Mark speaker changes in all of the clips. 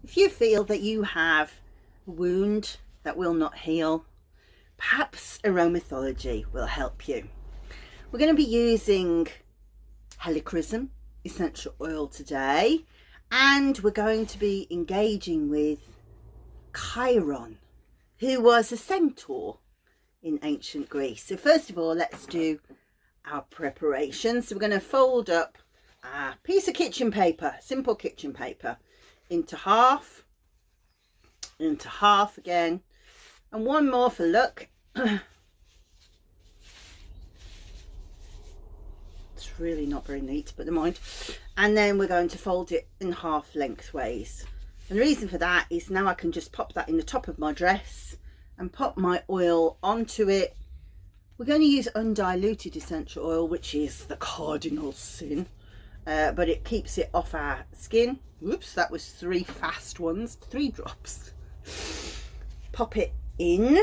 Speaker 1: If you feel that you have a wound that will not heal, perhaps aromatherapy will help you. We're going to be using Helichrysum essential oil today, and we're going to be engaging with Chiron, who was a centaur in ancient Greece. So first of all, let's do our preparation. So we're going to fold up a piece of kitchen paper, simple kitchen paper, into half again, and one more for luck. It's really not very neat, but never mind. And then we're going to fold it in half lengthways. And the reason for that is now I can just pop that in the top of my dress and pop my oil onto it. We're going to use undiluted essential oil, which is the cardinal sin, but it keeps it off our skin. Whoops, that was 3 fast ones, 3 drops. Pop it in,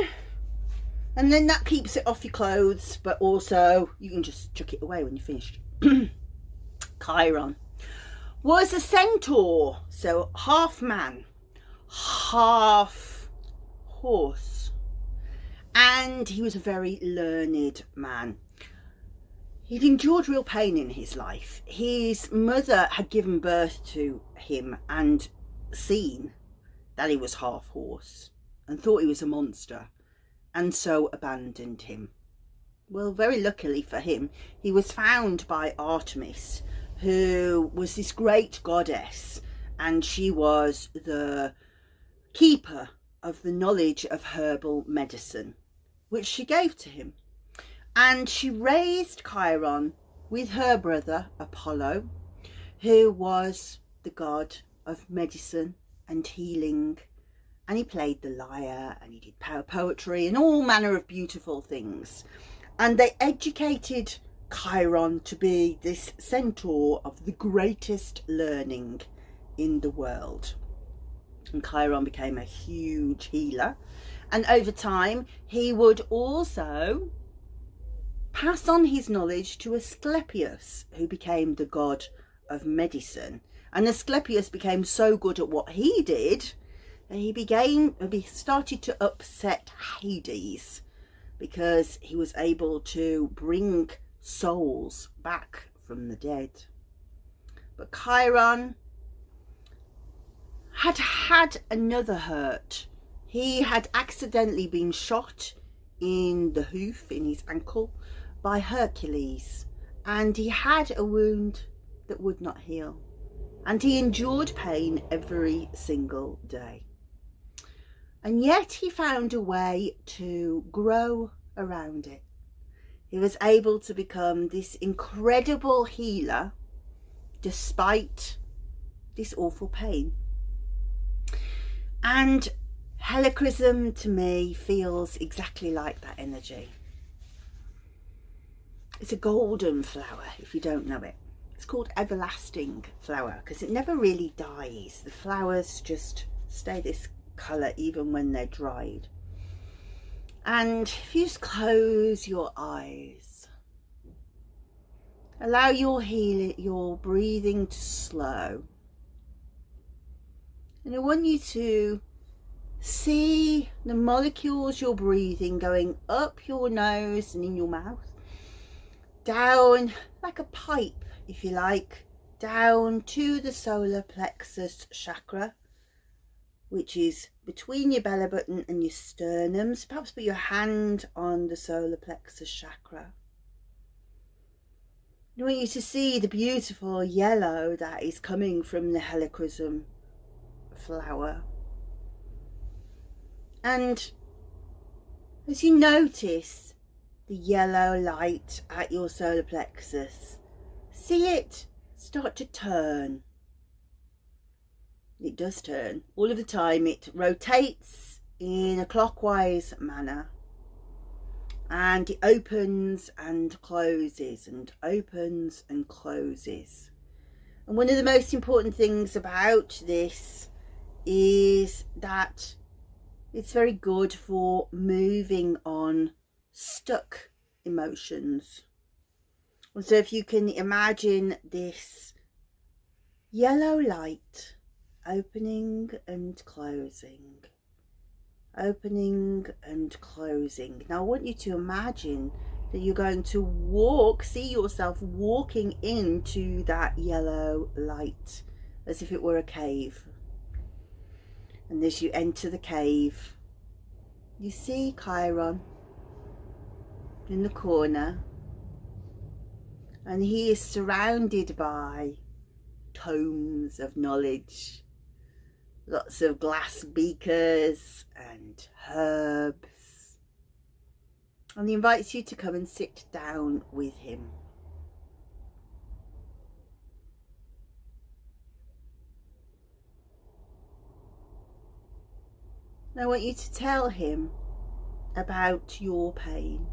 Speaker 1: and then that keeps it off your clothes, but also you can just chuck it away when you're finished. Chiron was a centaur, so half man, half horse, and he was a very learned man. He'd endured real pain in his life. His mother had given birth to him and seen that he was half horse and thought he was a monster, and so abandoned him. Well, very luckily for him, he was found by Artemis, who was this great goddess, and she was the keeper of the knowledge of herbal medicine, which she gave to him. And she raised Chiron with her brother Apollo, who was the god of medicine and healing, and he played the lyre and he did poetry and all manner of beautiful things. And they educated Chiron to be this centaur of the greatest learning in the world. And Chiron became a huge healer, and over time he would also pass on his knowledge to Asclepius, who became the god of medicine. And Asclepius became so good at what he did that he started to upset Hades, because he was able to bring souls back from the dead. But Chiron had had another hurt. He had accidentally been shot in the hoof, in his ankle, by Hercules, and he had a wound that would not heal, and he endured pain every single day. And yet he found a way to grow around it. He was able to become this incredible healer despite this awful pain. And Helichrysum to me feels exactly like that energy. It's a golden flower, if you don't know it. It's called everlasting flower because it never really dies. The flowers just stay this colour even when they're dried. And if you just close your eyes, allow your breathing to slow. And I want you to see the molecules you're breathing going up your nose and in your mouth, down like a pipe, if you like, down to the Solar Plexus Chakra, which is between your belly button and your sternum. So perhaps put your hand on the Solar Plexus Chakra. I want you to see the beautiful yellow that is coming from the Helichrysum flower. And as you notice the yellow light at your solar plexus, see it start to turn. It does turn all of the time. It rotates in a clockwise manner, and it opens and closes and opens and closes. And one of the most important things about this is that it's very good for moving on stuck emotions. And so if you can imagine this yellow light opening and closing, opening and closing. Now I want you to imagine that you're going to see yourself walking into that yellow light as if it were a cave. And as you enter the cave, you see Chiron in the corner, and he is surrounded by tomes of knowledge, lots of glass beakers and herbs, and he invites you to come and sit down with him. And I want you to tell him about your pain.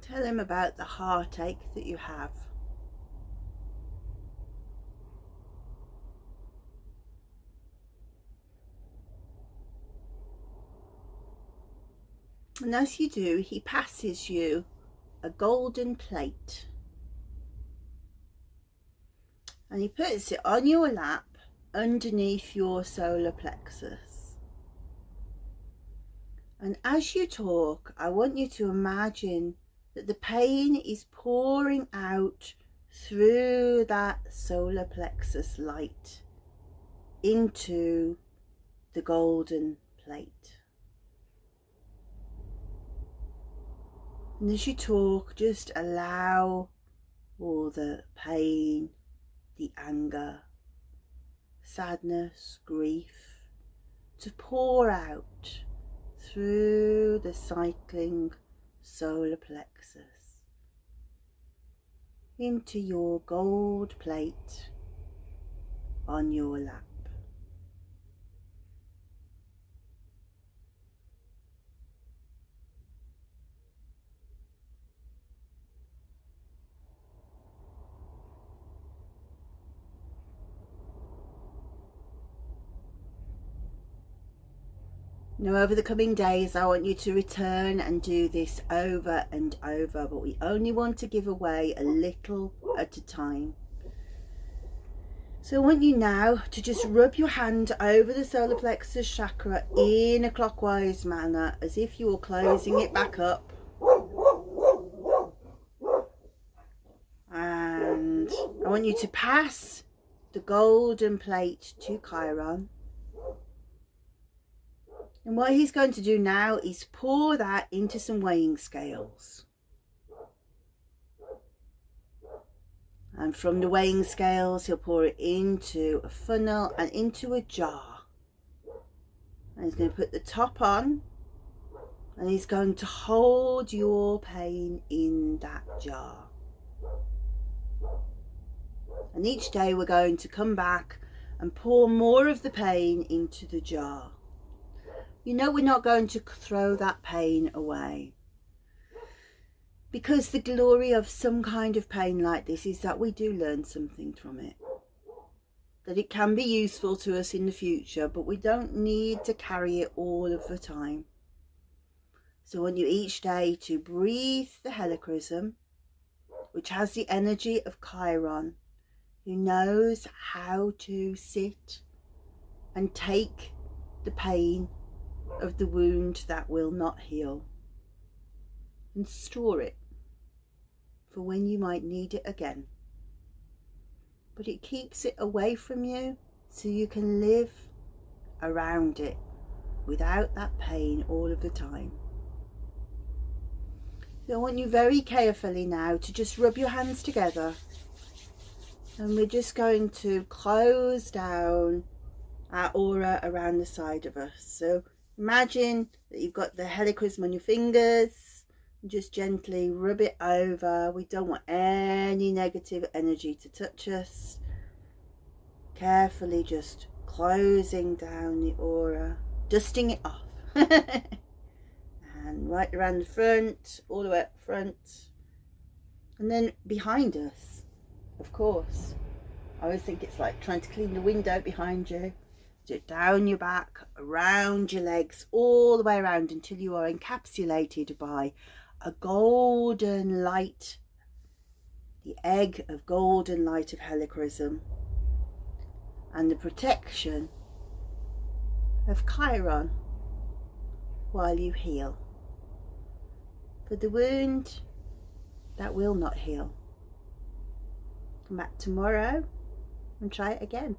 Speaker 1: Tell him about the heartache that you have. And as you do, he passes you a golden plate. And he puts it on your lap underneath your solar plexus. And as you talk, I want you to imagine that the pain is pouring out through that solar plexus light into the golden plate. And as you talk, just allow all the pain, the anger, sadness, grief to pour out through the cycling solar plexus into your gold plate on your lap. Now over the coming days I want you to return and do this over and over, but we only want to give away a little at a time. So I want you now to just rub your hand over the solar plexus chakra in a clockwise manner as if you were closing it back up. And I want you to pass the golden plate to Chiron. And what he's going to do now is pour that into some weighing scales. And from the weighing scales, he'll pour it into a funnel and into a jar. And he's going to put the top on. And he's going to hold your pain in that jar. And each day we're going to come back and pour more of the pain into the jar. You know, we're not going to throw that pain away, because the glory of some kind of pain like this is that we do learn something from it, that it can be useful to us in the future, but we don't need to carry it all of the time. So I want you each day to breathe the Helichrysum, which has the energy of Chiron, who knows how to sit and take the pain of the wound that will not heal and store it for when you might need it again. But it keeps it away from you so you can live around it without that pain all of the time. So I want you very carefully now to just rub your hands together, and we're just going to close down our aura around the side of us. So imagine that you've got the Helichrysum on your fingers. Just gently rub it over. We don't want any negative energy to touch us. Carefully just closing down the aura, dusting it off. And right around the front, all the way up front. And then behind us, of course. I always think it's like trying to clean the window behind you. Do it down your back, around your legs, all the way around until you are encapsulated by a golden light, the egg of golden light of Helichrysum, and the protection of Chiron while you heal. For the wound that will not heal. Come back tomorrow and try it again.